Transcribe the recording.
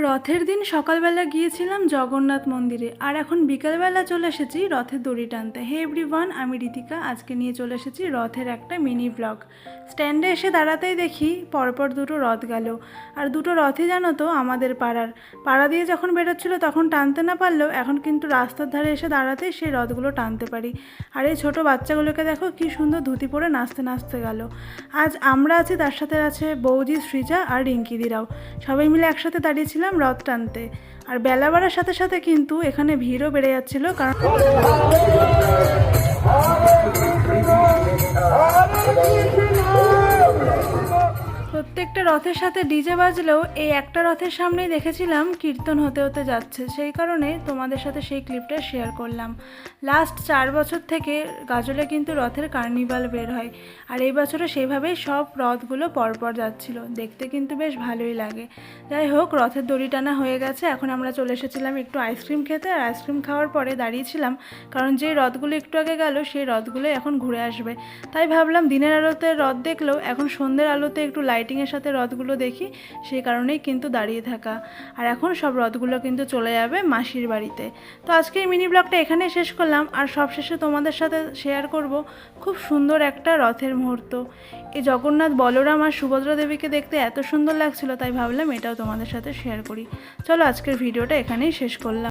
রথের দিন সকালবেলা গিয়েছিলাম জগন্নাথ মন্দিরে, আর এখন বিকালবেলা চলে এসেছি রথের দড়ি টানতে। হে এভরিওয়ান, আমি রীতিকা। আজকে নিয়ে চলে এসেছি রথের একটা মিনি ব্লগ। স্ট্যান্ডে এসে দাঁড়াতেই দেখি পরপর দুটো রথ গেল, আর দুটো রথই জানো তো আমাদের পাড়া দিয়ে যখন বেরোচ্ছিল তখন টানতে না পারলেও এখন কিন্তু রাস্তার ধারে এসে দাঁড়াতেই সেই রথগুলো টানতে পারি। আর এই ছোটো বাচ্চাগুলোকে দেখো কি সুন্দর ধুতি পরে নাচতে নাচতে গেল। আজ আমরা আছি, তার সাথে আছে বৌদি, সৃজা আর রিঙ্কিদিরাও। সবাই মিলে একসাথে দাঁড়িয়েছিলাম রথ টানতে। আর বেলা বাড়ার সাথে সাথে কিন্তু এখানে ভিড়ও বেড়ে যাচ্ছিল, কারণ প্রত্যেকটা রথের সাথে ডিজে বাজলেও এই একটা রথের সামনেই দেখেছিলাম কীর্তন হতে হতে যাচ্ছে, সেই কারণে তোমাদের সাথে সেই ক্লিপটা শেয়ার করলাম। লাস্ট 4 বছর থেকে গাজলে কিন্তু রথের কার্নিভাল বের হয়, আর এই বছরও সেইভাবেই সব রথগুলো পরপর যাচ্ছিল, দেখতে কিন্তু বেশ ভালোই লাগে। যাই হোক, রথের দড়ি টানা হয়ে গেছে, এখন আমরা চলে এসেছিলাম একটু আইসক্রিম খেতে। আর আইসক্রিম খাওয়ার পরে দাঁড়িয়েছিলাম, কারণ যে রথগুলো একটু আগে গেল সেই রথগুলো এখন ঘুরে আসবে। তাই ভাবলাম দিনের আলোতে রথ দেখলেও এখন সন্ধ্যের আলোতে একটু লাইটিংয়ের সাথে রথগুলো দেখি, সেই কারণেই কিন্তু দাঁড়িয়ে থাকা। আর এখন সব রথগুলো কিন্তু চলে যাবে মাসির বাড়িতে। তো আজকে এই মিনি ব্লগটা এখানে শেষ করলাম, আর সবশেষে তোমাদের সাথে শেয়ার করব খুব সুন্দর একটা রথের মুহূর্ত। এই জগন্নাথ, বলরাম আর সুভদ্রা দেবীকে দেখতে এত সুন্দর লাগছিল, তাই ভাবলাম এটাও তোমাদের সাথে শেয়ার করি। চলো আজকের ভিডিওটা এখানেই শেষ করলাম।